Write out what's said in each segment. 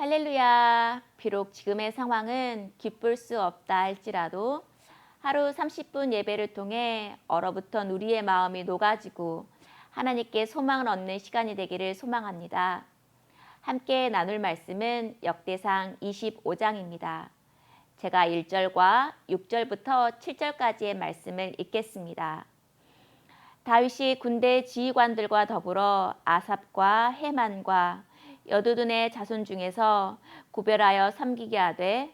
할렐루야. 비록 지금의 상황은 기쁠 수 없다 할지라도 하루 30분 예배를 통해 얼어붙은 우리의 마음이 녹아지고 하나님께 소망을 얻는 시간이 되기를 소망합니다. 함께 나눌 말씀은 역대상 25장입니다. 제가 1절과 6절부터 7절까지의 말씀을 읽겠습니다. 다윗이 군대 지휘관들과 더불어 아삽과 헤만과 여두둔의 자손 중에서 구별하여 섬기게 하되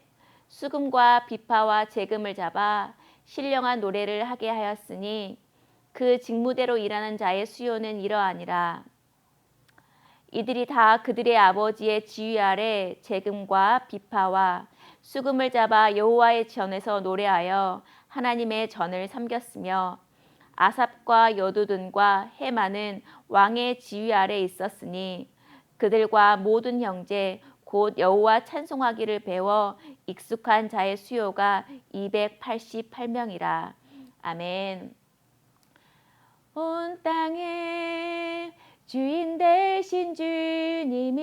수금과 비파와 재금을 잡아 신령한 노래를 하게 하였으니 그 직무대로 일하는 자의 수요는 이러하니라. 이들이 다 그들의 아버지의 지휘 아래 재금과 비파와 수금을 잡아 여호와의 전에서 노래하여 하나님의 전을 섬겼으며 아삽과 여두둔과 헤만은 왕의 지휘 아래 있었으니 그들과 모든 형제 곧 여호와 찬송하기를 배워 익숙한 자의 수요가 288명이라. 아멘. 온 땅의 주인 되신 주님이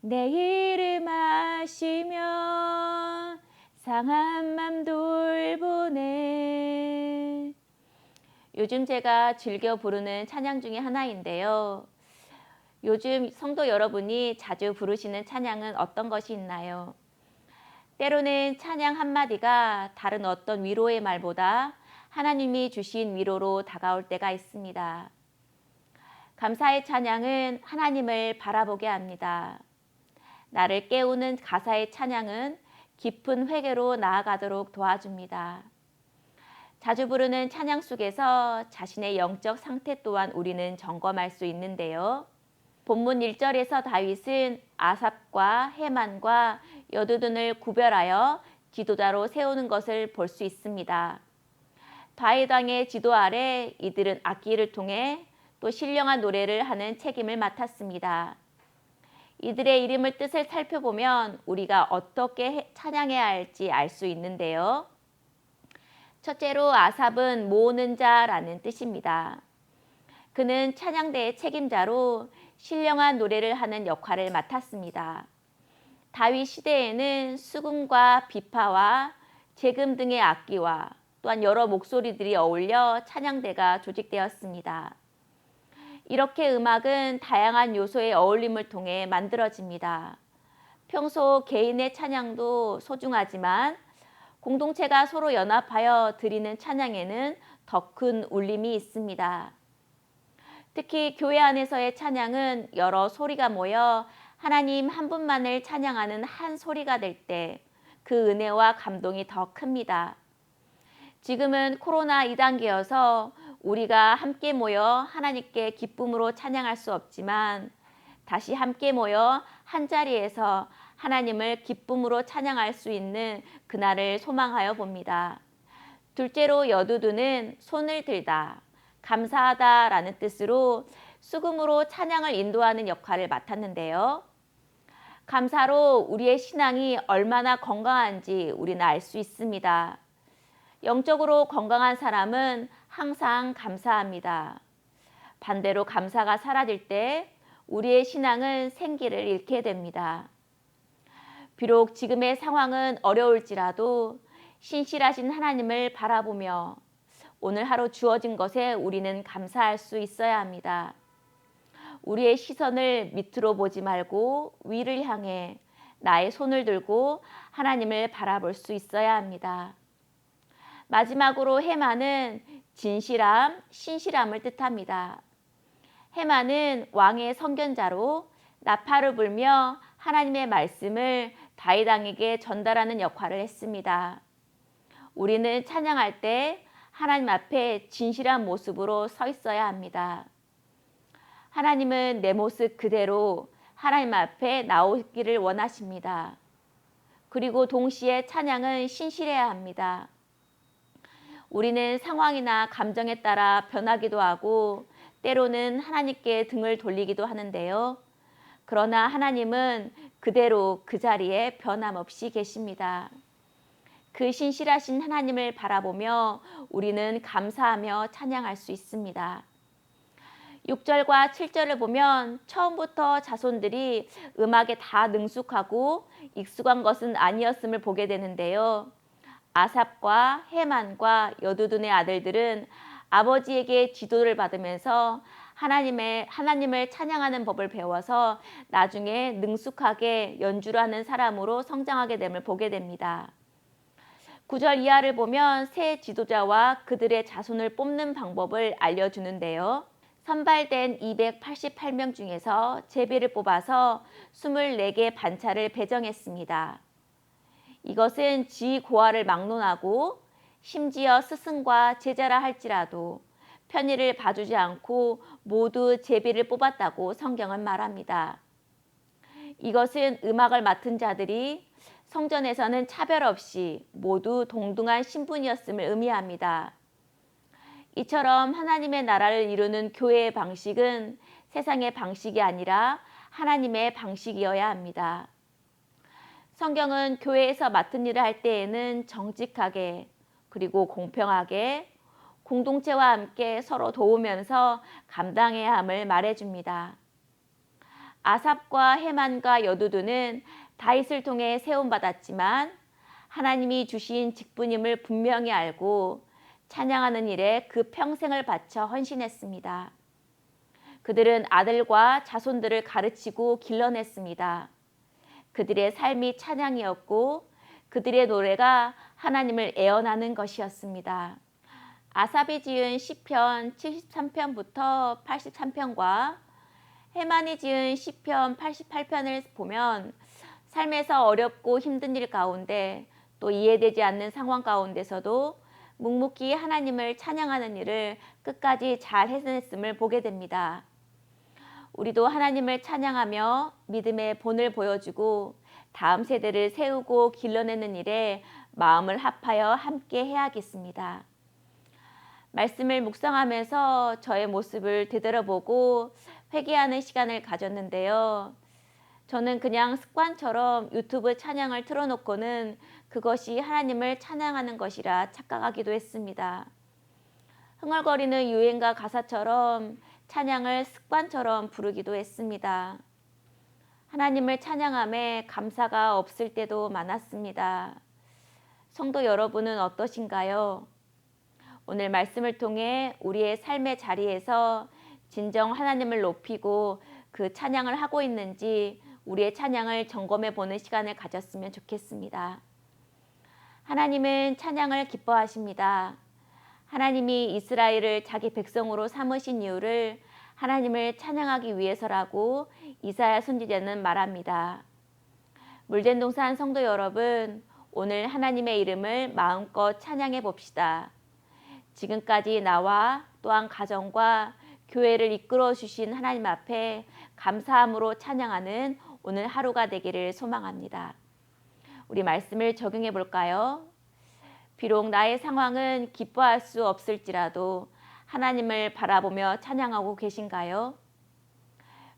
내 이름 아시며 상한 맘 돌보네. 요즘 제가 즐겨 부르는 찬양 중에 하나인데요. 요즘 성도 여러분이 자주 부르시는 찬양은 어떤 것이 있나요? 때로는 찬양 한마디가 다른 어떤 위로의 말보다 하나님이 주신 위로로 다가올 때가 있습니다. 감사의 찬양은 하나님을 바라보게 합니다. 나를 깨우는 가사의 찬양은 깊은 회개로 나아가도록 도와줍니다. 자주 부르는 찬양 속에서 자신의 영적 상태 또한 우리는 점검할 수 있는데요. 본문 1절에서 다윗은 아삽과 헤만과 여두둔을 구별하여 지도자로 세우는 것을 볼 수 있습니다. 다윗 왕의 지도 아래 이들은 악기를 통해 또 신령한 노래를 하는 책임을 맡았습니다. 이들의 이름을 뜻을 살펴보면 우리가 어떻게 찬양해야 할지 알 수 있는데요. 첫째로 아삽은 모으는 자라는 뜻입니다. 그는 찬양대의 책임자로 신령한 노래를 하는 역할을 맡았습니다. 다윗 시대에는 수금과 비파와 재금 등의 악기와 또한 여러 목소리들이 어울려 찬양대가 조직되었습니다. 이렇게 음악은 다양한 요소의 어울림을 통해 만들어집니다. 평소 개인의 찬양도 소중하지만 공동체가 서로 연합하여 드리는 찬양에는 더 큰 울림이 있습니다. 특히 교회 안에서의 찬양은 여러 소리가 모여 하나님 한 분만을 찬양하는 한 소리가 될 때 그 은혜와 감동이 더 큽니다. 지금은 코로나 2단계여서 우리가 함께 모여 하나님께 기쁨으로 찬양할 수 없지만 다시 함께 모여 한자리에서 하나님을 기쁨으로 찬양할 수 있는 그날을 소망하여 봅니다. 둘째로 여두둔은 손을 들다, 감사하다라는 뜻으로 수금으로 찬양을 인도하는 역할을 맡았는데요. 감사로 우리의 신앙이 얼마나 건강한지 우리는 알 수 있습니다. 영적으로 건강한 사람은 항상 감사합니다. 반대로 감사가 사라질 때 우리의 신앙은 생기를 잃게 됩니다. 비록 지금의 상황은 어려울지라도 신실하신 하나님을 바라보며 오늘 하루 주어진 것에 우리는 감사할 수 있어야 합니다. 우리의 시선을 밑으로 보지 말고 위를 향해 나의 손을 들고 하나님을 바라볼 수 있어야 합니다. 마지막으로 헤만은 진실함, 신실함을 뜻합니다. 헤만은 왕의 선견자로 나팔을 불며 하나님의 말씀을 다윗 왕에게 전달하는 역할을 했습니다. 우리는 찬양할 때 하나님 앞에 진실한 모습으로 서 있어야 합니다. 하나님은 내 모습 그대로 하나님 앞에 나오기를 원하십니다. 그리고 동시에 찬양은 신실해야 합니다. 우리는 상황이나 감정에 따라 변하기도 하고 때로는 하나님께 등을 돌리기도 하는데요. 그러나 하나님은 그대로 그 자리에 변함없이 계십니다. 그 신실하신 하나님을 바라보며 우리는 감사하며 찬양할 수 있습니다. 6절과 7절을 보면 처음부터 자손들이 음악에 다 능숙하고 익숙한 것은 아니었음을 보게 되는데요. 아삽과 헤만과 여두둔의 아들들은 아버지에게 지도를 받으면서 하나님을 찬양하는 법을 배워서 나중에 능숙하게 연주를 하는 사람으로 성장하게 됨을 보게 됩니다. 9절 이하를 보면 새 지도자와 그들의 자손을 뽑는 방법을 알려주는데요. 선발된 288명 중에서 제비를 뽑아서 24개 반차를 배정했습니다. 이것은 지고하를 막론하고 심지어 스승과 제자라 할지라도 편의를 봐주지 않고 모두 제비를 뽑았다고 성경은 말합니다. 이것은 음악을 맡은 자들이 성전에서는 차별 없이 모두 동등한 신분이었음을 의미합니다. 이처럼 하나님의 나라를 이루는 교회의 방식은 세상의 방식이 아니라 하나님의 방식이어야 합니다. 성경은 교회에서 맡은 일을 할 때에는 정직하게 그리고 공평하게 공동체와 함께 서로 도우면서 감당해야 함을 말해줍니다. 아삽과 헤만과 여두둔은 다윗을 통해 세움받았지만 하나님이 주신 직분임을 분명히 알고 찬양하는 일에 그 평생을 바쳐 헌신했습니다. 그들은 아들과 자손들을 가르치고 길러냈습니다. 그들의 삶이 찬양이었고 그들의 노래가 하나님을 애원하는 것이었습니다. 아삽이 지은 시편 73편부터 83편과 헤만이 지은 시편 88편을 보면 삶에서 어렵고 힘든 일 가운데 또 이해되지 않는 상황 가운데서도 묵묵히 하나님을 찬양하는 일을 끝까지 잘 해냈음을 보게 됩니다. 우리도 하나님을 찬양하며 믿음의 본을 보여주고 다음 세대를 세우고 길러내는 일에 마음을 합하여 함께 해야겠습니다. 말씀을 묵상하면서 저의 모습을 되돌아보고 회개하는 시간을 가졌는데요. 저는 그냥 습관처럼 유튜브 찬양을 틀어놓고는 그것이 하나님을 찬양하는 것이라 착각하기도 했습니다. 흥얼거리는 유행가 가사처럼 찬양을 습관처럼 부르기도 했습니다. 하나님을 찬양함에 감사가 없을 때도 많았습니다. 성도 여러분은 어떠신가요? 오늘 말씀을 통해 우리의 삶의 자리에서 진정 하나님을 높이고 그 찬양을 하고 있는지 우리의 찬양을 점검해 보는 시간을 가졌으면 좋겠습니다. 하나님은 찬양을 기뻐하십니다. 하나님이 이스라엘을 자기 백성으로 삼으신 이유를 하나님을 찬양하기 위해서라고 이사야 선지자는 말합니다. 물젠동산 성도 여러분, 오늘 하나님의 이름을 마음껏 찬양해 봅시다. 지금까지 나와 또한 가정과 교회를 이끌어 주신 하나님 앞에 감사함으로 찬양하는 오늘 하루가 되기를 소망합니다. 우리 말씀을 적용해 볼까요? 비록 나의 상황은 기뻐할 수 없을지라도 하나님을 바라보며 찬양하고 계신가요?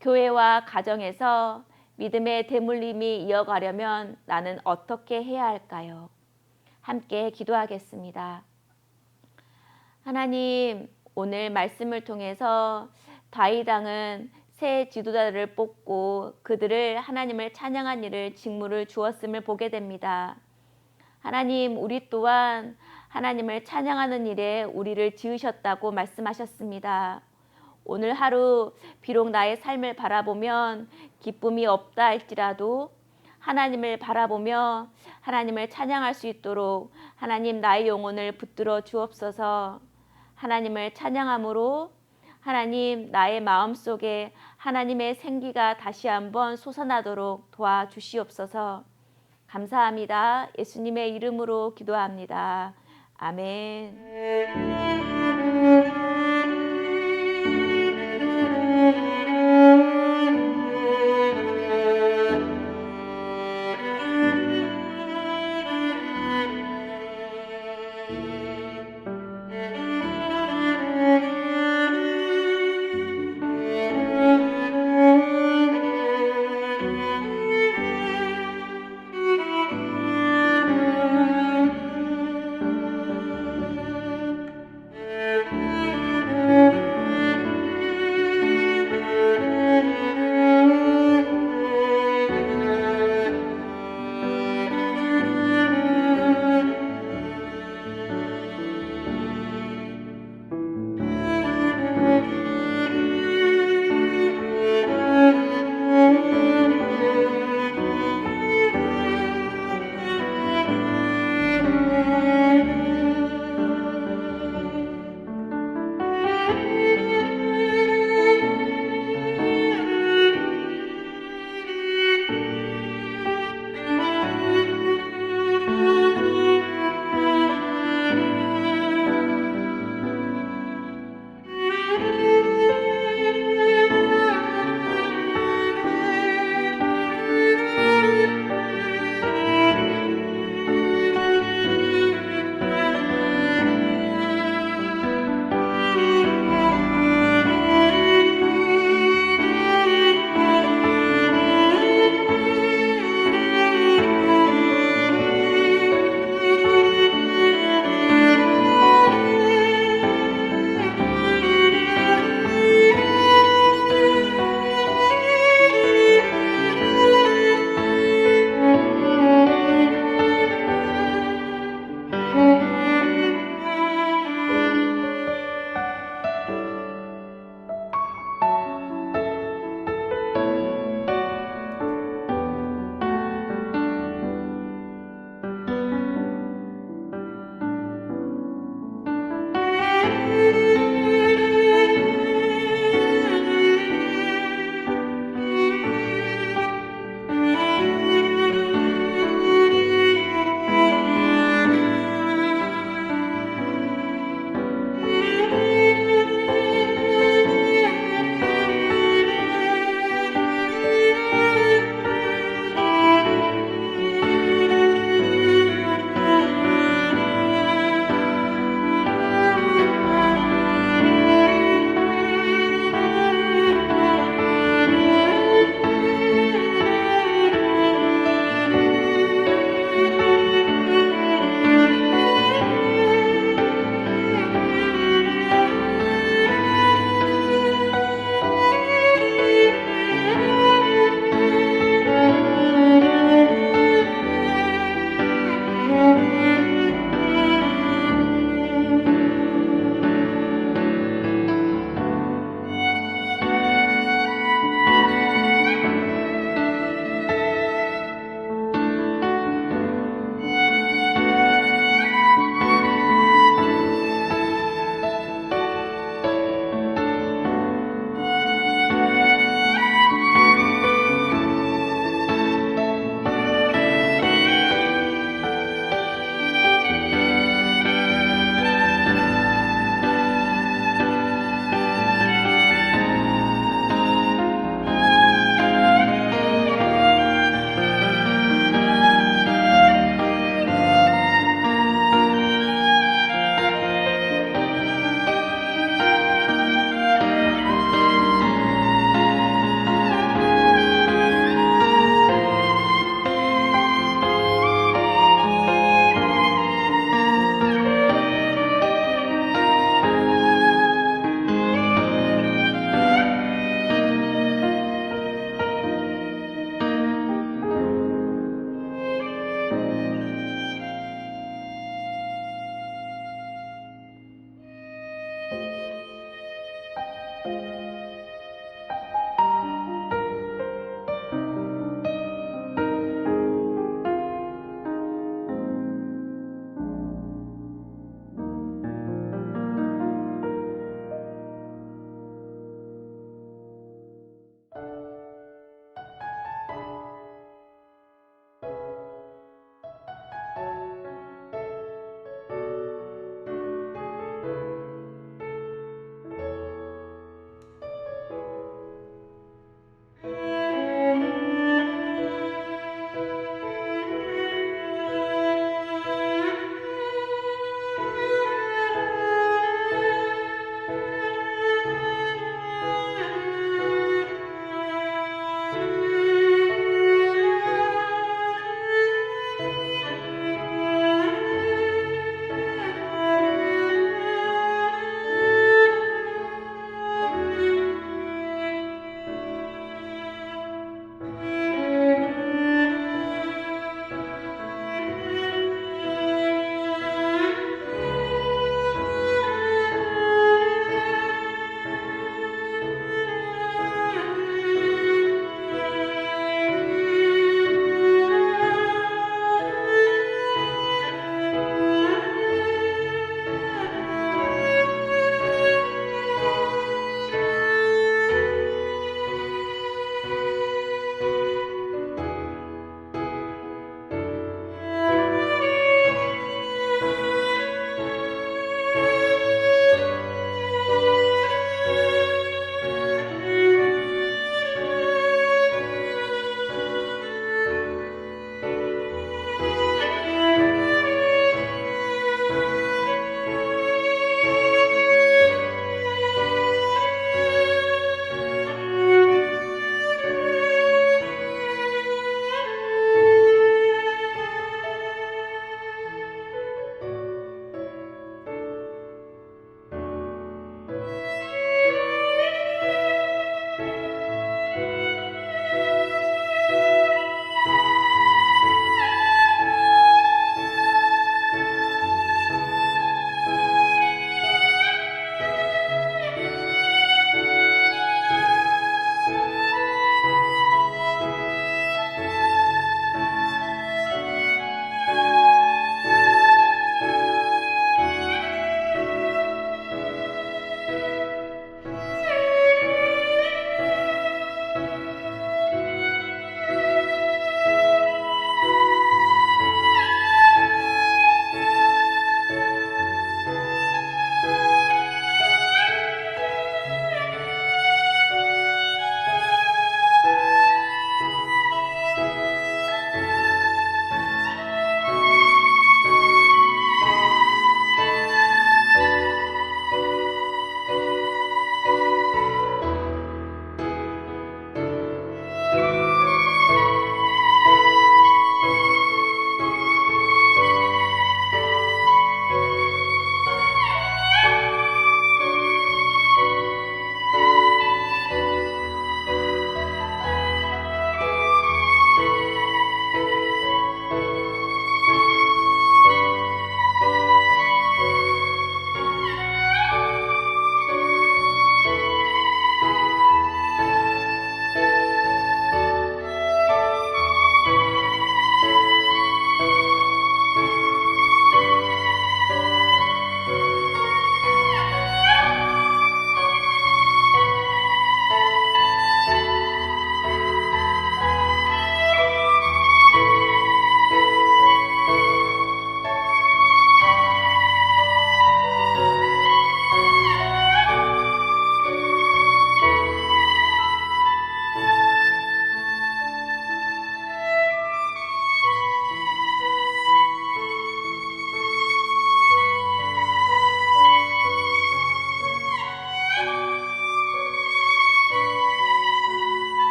교회와 가정에서 믿음의 대물림이 이어가려면 나는 어떻게 해야 할까요? 함께 기도하겠습니다. 하나님, 오늘 말씀을 통해서 다윗 왕은 새 지도자들을 뽑고 그들을 하나님을 찬양한 일을 직무를 주었음을 보게 됩니다. 하나님, 우리 또한 하나님을 찬양하는 일에 우리를 지으셨다고 말씀하셨습니다. 오늘 하루 비록 나의 삶을 바라보면 기쁨이 없다 할지라도 하나님을 바라보며 하나님을 찬양할 수 있도록 하나님 나의 영혼을 붙들어 주옵소서. 하나님을 찬양함으로 하나님 나의 마음속에 하나님의 생기가 다시 한번 솟아나도록 도와주시옵소서. 감사합니다. 예수님의 이름으로 기도합니다. 아멘.